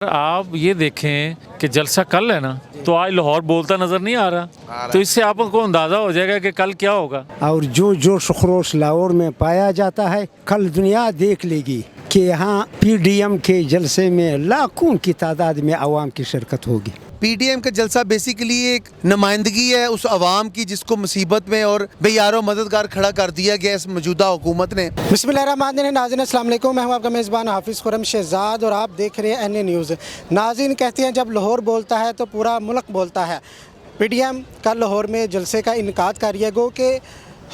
आप ये देखें कि जलसा कल है ना, तो आज लाहौर बोलता नजर नहीं आ रहा, तो इससे आपको अंदाजा हो जाएगा कि कल क्या होगा। और जो जोश खरोश लाहौर में पाया जाता है, कल दुनिया देख लेगी कि यहाँ पीडीएम के जलसे में लाखों की तादाद में आवाम की शिरकत होगी। पीडीएम का जलसा बेसिकली एक नुमाइंदगी है उस आवाम की जिसको मुसीबत में और बेयारो मददगार खड़ा कर दिया गया इस मौजूदा हुकूमत ने। बिस्मिल्लाहिर्रहमानिर्रहीम। नाज़रीन अस्सलाम वालेकुम, मैं हूं आपका मेज़बान हाफिज़ खुर्रम शहजाद और आप देख रहे हैं एन ए न्यूज़। नाज़रीन, कहते हैं जब लाहौर बोलता है तो पूरा मुल्क बोलता है। पीडीएम कल लाहौर में जलसे का इनकाद कर रही है, गो कि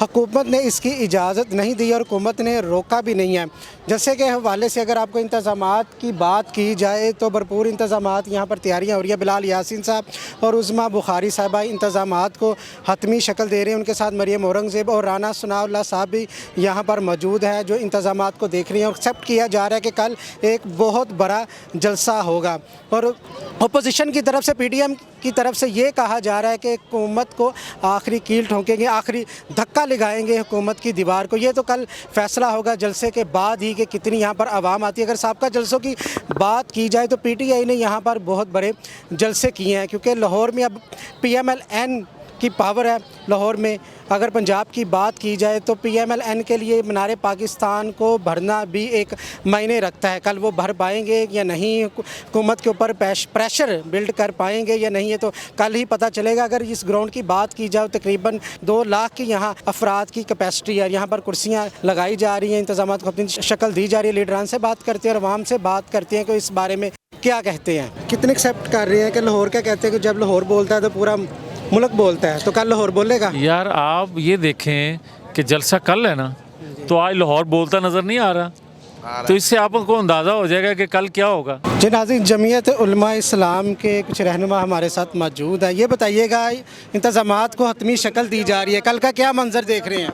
हुकूमत ने इसकी इजाज़त नहीं दी और हुकूमत ने रोका भी नहीं है। जैसे के हवाले से अगर आपको इंतज़ामात की बात की जाए तो भरपूर इंतज़ामात यहाँ पर तैयारियाँ हो रही है। बिलाल यासीन साहब और उज़मा बुखारी साहबा इंतज़ामात को हतमी शक्ल दे रहे हैं। उनके साथ मरियम औरंगज़ेब और राना सनाउल्लाह साहब भी यहाँ पर मौजूद है जो इंतज़ामात को देख रही हैं। और एक्सेप्ट किया जा रहा है कि कल एक बहुत बड़ा जलसा होगा। और अपोजिशन की तरफ से पीडीएम की तरफ से ये कहा जा रहा है कि हुकूमत को आखिरी कील ठोंकेंगे, आखिरी धक्का लगाएंगे हुकूमत की दीवार को। ये तो कल फैसला होगा जलसे के बाद ही कि कितनी यहाँ पर आवाम आती है। अगर साबका जलसों की बात की जाए तो पीटीआई ने यहाँ पर बहुत बड़े जलसे किए हैं, क्योंकि लाहौर में अब पीएमएल-एन की पावर है। लाहौर में अगर पंजाब की बात की जाए तो पीएमएल-एन के लिए मीनार पाकिस्तान को भरना भी एक मायने रखता है। कल वो भर पाएंगे या नहीं, हुकूमत के ऊपर प्रेशर बिल्ड कर पाएंगे या नहीं, है तो कल ही पता चलेगा। अगर इस ग्राउंड की बात की जाए तकरीबन 2 लाख की यहाँ अफराद की कैपेसिटी है। यहाँ पर कुर्सियाँ लगाई जा रही हैं, इंतजामात को अपनी शक्ल दी जा रही है। लीडरान से बात करते हैं और अवाम से बात करते हैं कि इस बारे में क्या कहते हैं, कितने एक्सेप्ट कर रहे हैं कि लाहौर क्या कहते हैं कि जब लाहौर बोलता है तो पूरा मुल्क बोलता है, तो कल लाहौर बोलेगा। यार आप ये देखें कि जलसा कल है ना, तो आज लाहौर बोलता नजर नहीं आ रहा, तो इससे आपको अंदाज़ा हो जाएगा कि कल क्या होगा। जी नाज़रीन, जमीयत उलमा इस्लाम के कुछ रहनुमा हमारे साथ मौजूद है। ये बताइएगा, इंतज़ामात को हतमी शक्ल दी जा रही है, कल का क्या मंजर देख रहे हैं?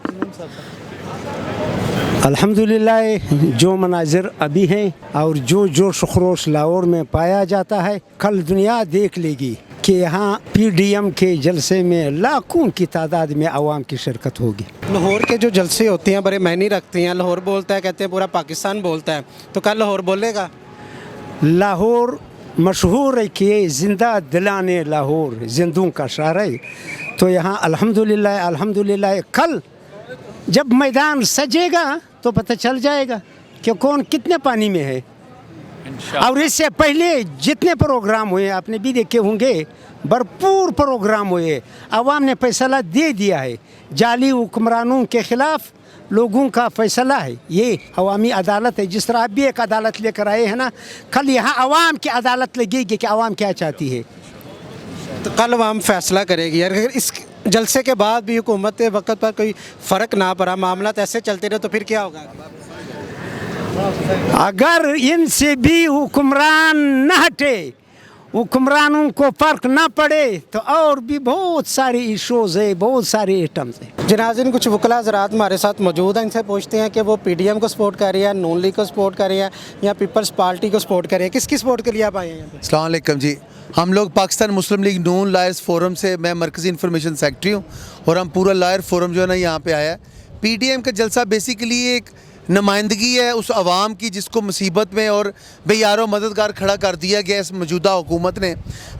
अल्हम्दुलिल्लाह जो मनाजिर अभी हैं और जो जोश खरोश लाहौर में पाया जाता है, कल दुनिया देख लेगी कि यहाँ पीडीएम के जलसे में लाखों की तादाद में आवाम की शिरकत होगी। लाहौर के जो जलसे होते हैं बड़े मायने रखते हैं। लाहौर बोलता है, कहते हैं पूरा पाकिस्तान बोलता है, तो कल लाहौर बोलेगा। लाहौर मशहूर है कि ज़िंदा दिलाने लाहौर जिंदों का शार है। तो यहाँ अल्हम्दुलिल्लाह अल्हम्दुलिल्लाह कल जब मैदान सजेगा तो पता चल जाएगा कि कौन कितने पानी में है। और इससे पहले जितने प्रोग्राम हुए आपने भी देखे होंगे, भरपूर प्रोग्राम हुए। आवाम ने फैसला दे दिया है। जाली हुक्मरानों के ख़िलाफ़ लोगों का फैसला है। ये अवामी अदालत है। जिस तरह आप भी एक अदालत लेकर आए हैं ना, कल यहाँ आवाम की अदालत लगेगी कि आवाम क्या चाहती है। तो कल आवाम फैसला करेगी। यार अगर इस जलसे के बाद भी हुकूमत के वक्त पर कोई फ़र्क ना पड़ा, मामला ऐसे चलते रहे, तो फिर क्या होगा? अगर इनसे भी हुक्मरान न हटे, हुक्मरानों को फ़र्क ना पड़े, तो और भी बहुत सारे इशूज़ है, बहुत सारे आइटम्स हैं। जनाज़रीन, कुछ वकला ज़रात हमारे साथ मौजूद हैं। इनसे पूछते हैं कि वो पीडीएम को सपोर्ट कर रही है, नून लीग को सपोर्ट कर रही है या पीपल्स पार्टी को सपोर्ट कर रही है। किसकी सपोर्ट के लिए आप आए हैं? अस्सलाम वालेकुम जी, हम लोग पाकिस्तान मुस्लिम लीग नून लायर्स फोरम से, मैं मरकज़ी इंफॉर्मेशन सेक्रेटरी हूँ और हम पूरा लायर फोरम जो है ना यहाँ पे आया है। पीडीएम का जलसा बेसिकली एक नुमाइंदगी है उस आवाम की जिसको मुसीबत में और बेयारो मददगार खड़ा कर दिया गया इस मौजूदा हुकूमत ने।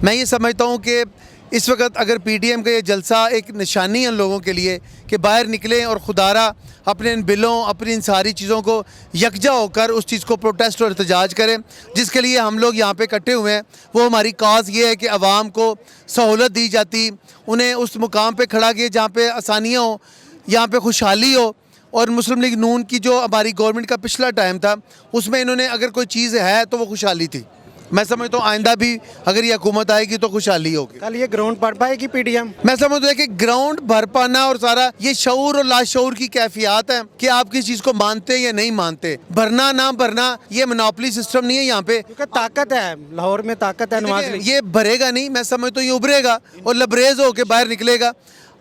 मैं ये समझता हूँ कि इस वक्त अगर पीडीएम का ये जलसा एक निशानी है उन लोगों के लिए कि बाहर निकलें और खुदारा अपने इन बिलों, अपनी इन सारी चीज़ों को यकजा होकर उस चीज़ को प्रोटेस्ट और एहतजाज करें, जिसके लिए हम लोग यहाँ पे इकट्ठे हुए हैं। वो हमारी काज ये है कि आवाम को सहूलत दी जाती, उन्हें उस मुकाम पे खड़ा किए जहाँ पे आसानियाँ हो, यहाँ पे खुशहाली हो। और मुस्लिम लीग नून की जो हमारी गवर्नमेंट का पिछला टाइम था, उसमें इन्होंने अगर कोई चीज़ है तो वो खुशहाली थी। मैं समझता हूँ आइंदा भी अगर ये हुकूमत आएगी तो खुशहाली होगी। कल ये ग्राउंड भर पाएगी पीडीएम? मैं समझता हूँ कि ग्राउंड भर पाना और सारा ये शऊर और लाशऊर की कैफियत है कि आप किस चीज़ को मानते हैं या नहीं मानते। भरना ना भरना ये मोनोपोली सिस्टम नहीं है यहाँ पे, क्योंकि ताकत है लाहौर में, ताकत है नवाज लीग। ये भरेगा नहीं। मैं समझता हूँ ये उभरेगा और लबरेज होकर बाहर निकलेगा।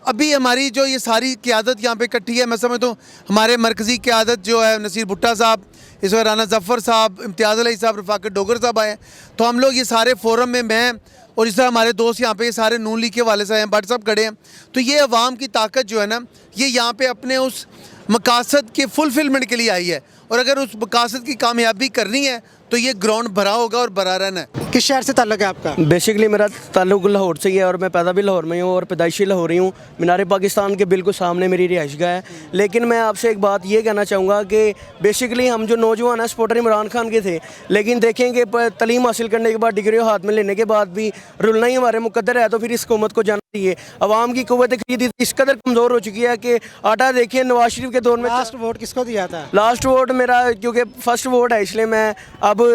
अभी हमारी जो ये सारी क़यादत यहाँ पे इकट्ठी है, मैं समझता हूँ हमारे मरकज़ी क़यादत जो है नसीर भुट्टा साहब, इस वक्त राना जफ़र साहब, इम्तियाज़ अली साहब, रफ़ाक़त डोगर साहब आए, तो हम लोग ये सारे फोरम में मैं और इस तरह हमारे दोस्त यहाँ पे ये सारे नून लीग के वाले से हैं, बट सब खड़े हैं। तो ये अवाम की ताकत जो है ना, ये यहाँ पे अपने उस मकासद के फुलफिलमेंट के लिए आई है। और अगर उस मकासद की कामयाबी करनी है तो ये ग्राउंड भरा होगा और भरा रहना है। किस शहर से ताल्लुक है आपका? बेसिकली मेरा ताल्लुक लाहौर से ही है और मैं पैदा भी लाहौर में ही हूँ और पैदाइशी लाहौरी हूँ। मीनार पाकिस्तान के बिल्कुल सामने मेरी रिहाइशगाह है। लेकिन मैं आपसे एक बात ये कहना चाहूँगा कि बेसिकली हम जो नौजवान हैं सपोर्टर इमरान खान के थे, लेकिन देखें कि तलीम हासिल करने के बाद, डिग्री हाथ में लेने के बाद भी रुलना ही हमारे मुकद्दर है, तो फिर इस हुकूमत को जाना चाहिए। अवाम की कुव्वत खरीदी इस कदर कमज़ोर हो चुकी है कि आटा देखिए नवाज शरीफ के दौर में। लास्ट वोट किसको दिया था? लास्ट वोट मेरा, क्योंकि फर्स्ट वोट है इसलिए मैं अब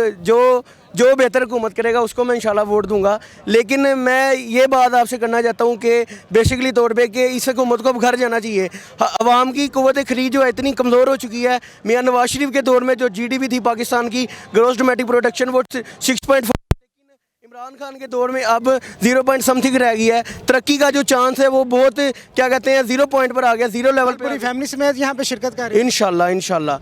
जो बेहतर हुकूमत करेगा उसको मैं इंशाल्लाह वोट दूंगा। लेकिन मैं ये बात आपसे करना चाहता हूँ कि बेसिकली तौर पे कि इस हुकूमत को अब घर जाना चाहिए। अवाम की कुव्वत खरीद जो है इतनी कमज़ोर हो चुकी है। मियां नवाज शरीफ के दौर में जो GDP थी पाकिस्तान की, ग्रॉस डोमेस्टिक प्रोडक्शन, वो 6.4, इमरान खान के दौर में अब 0 पॉइंट समथिंग रह गई है। तरक्की का जो चांस है वो बहुत, क्या कहते हैं, 0 पॉइंट पर आ गया, 0 लेवल पर। पूरी फैमिली समेत यहाँ पे शिरकत कर रही है इंशाल्लाह।